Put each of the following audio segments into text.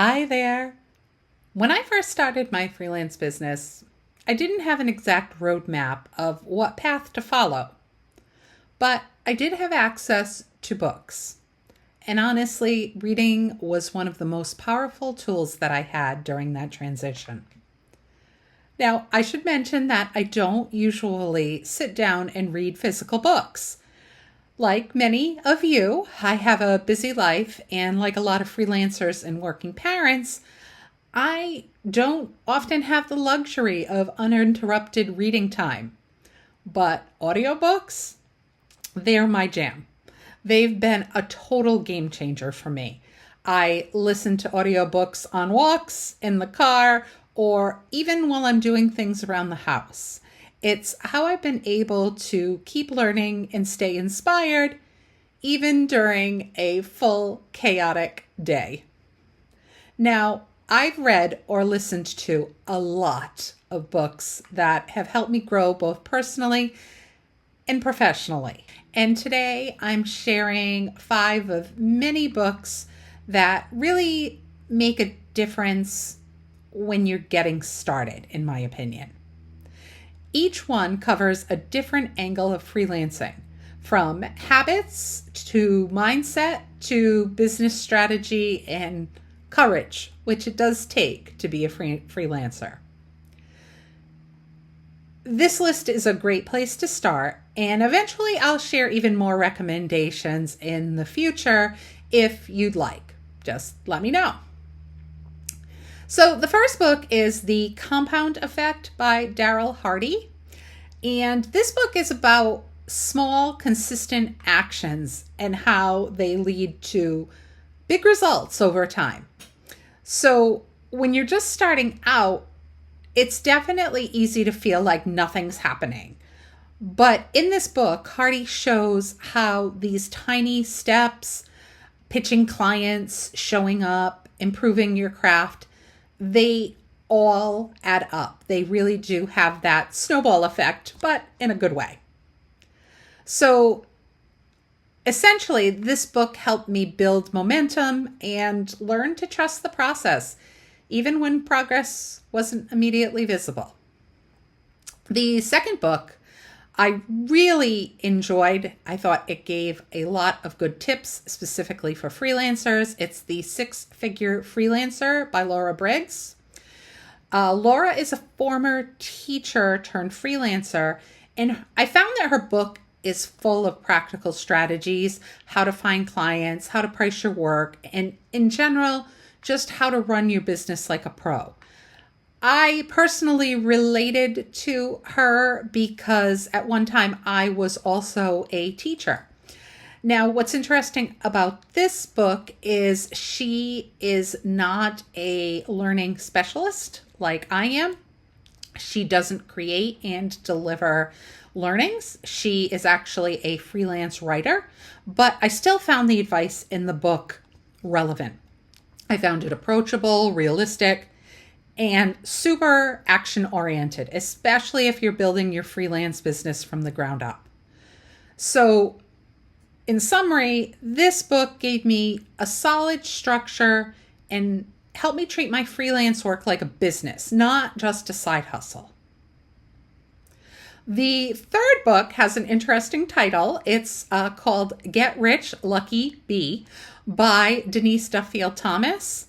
Hi there. When I first started my freelance business, I didn't have an exact roadmap of what path to follow, but I did have access to books. And honestly, reading was one of the most powerful tools that I had during that transition. Now, I should mention that I don't usually sit down and read physical books. Like many of you, I have a busy life, and like a lot of freelancers and working parents, I don't often have the luxury of uninterrupted reading time. But audiobooks, they're my jam. They've been a total game changer for me. I listen to audiobooks on walks, in the car, or even while I'm doing things around the house. It's how I've been able to keep learning and stay inspired even during a full chaotic day. Now, I've read or listened to a lot of books that have helped me grow both personally and professionally. And today I'm sharing 5 of many books that really make a difference when you're getting started, in my opinion. Each one covers a different angle of freelancing, from habits to mindset to business strategy and courage, which it does take to be a freelancer. This list is a great place to start, and eventually I'll share even more recommendations in the future if you'd like. Just let me know. So the first book is The Compound Effect by Darrell Hardy. And this book is about small, consistent actions and how they lead to big results over time. So when you're just starting out, it's definitely easy to feel like nothing's happening. But in this book, Hardy shows how these tiny steps, pitching clients, showing up, improving your craft, they all add up. They really do have that snowball effect, but in a good way. So essentially, this book helped me build momentum and learn to trust the process, even when progress wasn't immediately visible. The second book I really enjoyed. I thought it gave a lot of good tips specifically for freelancers. It's The Six-Figure Freelancer by Laura Briggs. Laura is a former teacher turned freelancer, and I found that her book is full of practical strategies, how to find clients, how to price your work, and in general, just how to run your business like a pro. I personally related to her because at one time I was also a teacher. Now, what's interesting about this book is she is not a learning specialist like I am. She doesn't create and deliver learnings. She is actually a freelance writer, but I still found the advice in the book relevant. I found it approachable, realistic, and super action-oriented, especially if you're building your freelance business from the ground up. So, in summary, this book gave me a solid structure and helped me treat my freelance work like a business, not just a side hustle. The third book has an interesting title. It's called Get Rich, Lucky, Be by Denise Duffield Thomas.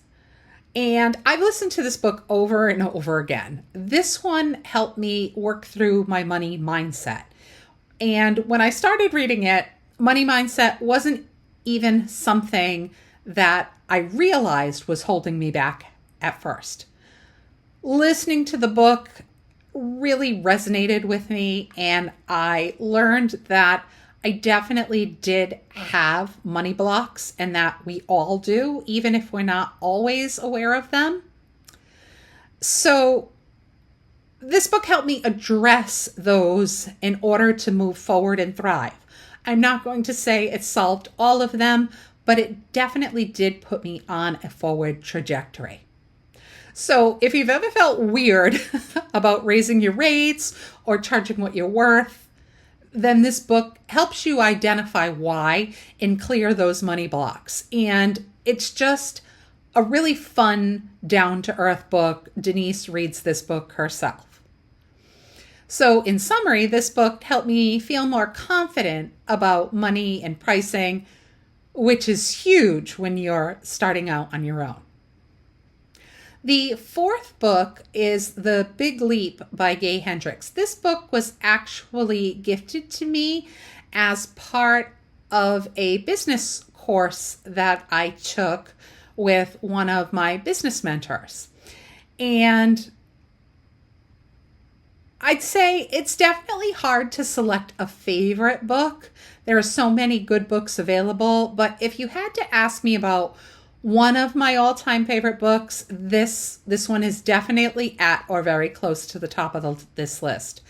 And I've listened to this book over and over again. This one helped me work through my money mindset. And when I started reading it, money mindset wasn't even something that I realized was holding me back at first. Listening to the book really resonated with me, and I learned that I definitely did have money blocks, and that we all do, even if we're not always aware of them. So this book helped me address those in order to move forward and thrive. I'm not going to say it solved all of them, but it definitely did put me on a forward trajectory. So if you've ever felt weird about raising your rates or charging what you're worth, then this book helps you identify why and clear those money blocks. And it's just a really fun, down-to-earth book. Denise reads this book herself. So in summary, this book helped me feel more confident about money and pricing, which is huge when you're starting out on your own. The fourth book is The Big Leap by Gay Hendricks. This book was actually gifted to me as part of a business course that I took with one of my business mentors. And I'd say it's definitely hard to select a favorite book. There are so many good books available, but if you had to ask me about one of my all-time favorite books, this one is definitely at or very close to the top of this list.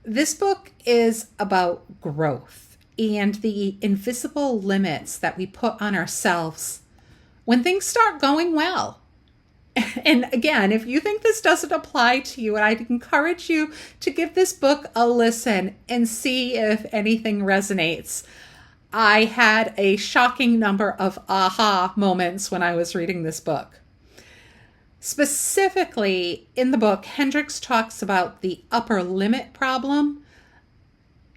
This book is about growth and the invisible limits that we put on ourselves when things start going well. And again, if you think this doesn't apply to you, I'd encourage you to give this book a listen and see if anything resonates. I had a shocking number of aha moments when I was reading this book. Specifically, in the book, Hendricks talks about the upper limit problem.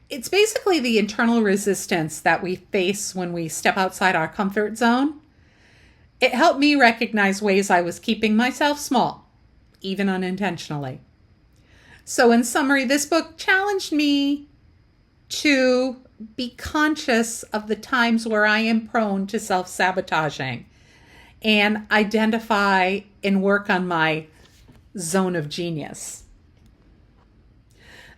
It's basically the internal resistance that we face when we step outside our comfort zone. It helped me recognize ways I was keeping myself small, even unintentionally. So in summary, this book challenged me to be conscious of the times where I am prone to self-sabotaging and identify and work on my zone of genius.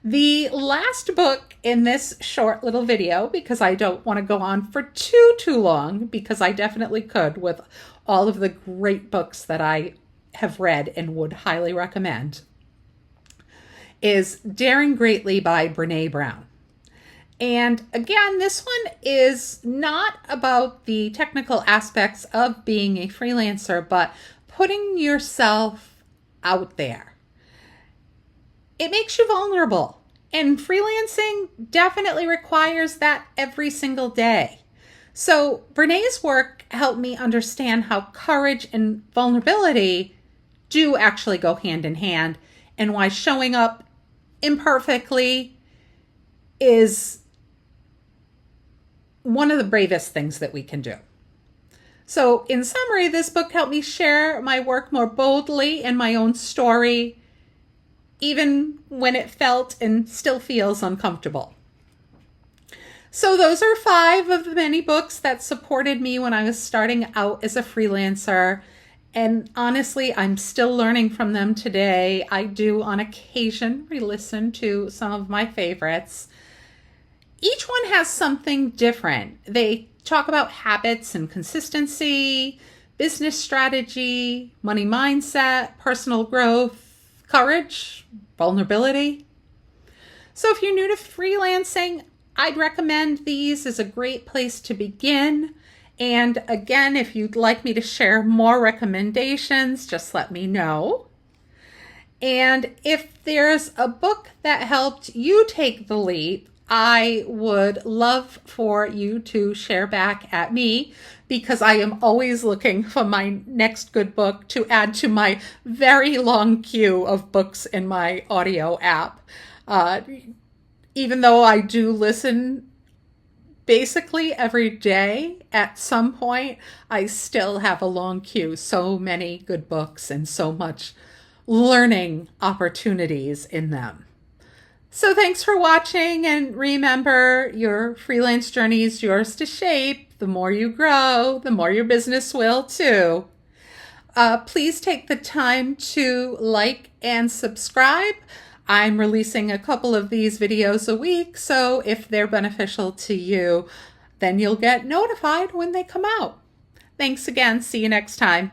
The last book in this short little video, because I don't want to go on for too long, because I definitely could with all of the great books that I have read and would highly recommend, is Daring Greatly by Brené Brown. And again, this one is not about the technical aspects of being a freelancer, but putting yourself out there. It makes you vulnerable, and freelancing definitely requires that every single day. So Brené's work helped me understand how courage and vulnerability do actually go hand in hand, and why showing up imperfectly is one of the bravest things that we can do. So in summary, this book helped me share my work more boldly in my own story, even when it felt and still feels uncomfortable. So those are 5 of the many books that supported me when I was starting out as a freelancer. And honestly, I'm still learning from them today. I do on occasion re-listen to some of my favorites. Each one has something different. They talk about habits and consistency, business strategy, money mindset, personal growth, courage, vulnerability. So if you're new to freelancing, I'd recommend these as a great place to begin. And again, if you'd like me to share more recommendations, just let me know. And if there's a book that helped you take the leap, I would love for you to share back at me, because I am always looking for my next good book to add to my very long queue of books in my audio app. Even though I do listen basically every day, at some point, I still have a long queue. So many good books and so much learning opportunities in them. So thanks for watching, and remember, your freelance journey is yours to shape. The more you grow, the more your business will too. Please take the time to like and subscribe. I'm releasing a couple of these videos a week, so if they're beneficial to you, then you'll get notified when they come out. Thanks again. See you next time.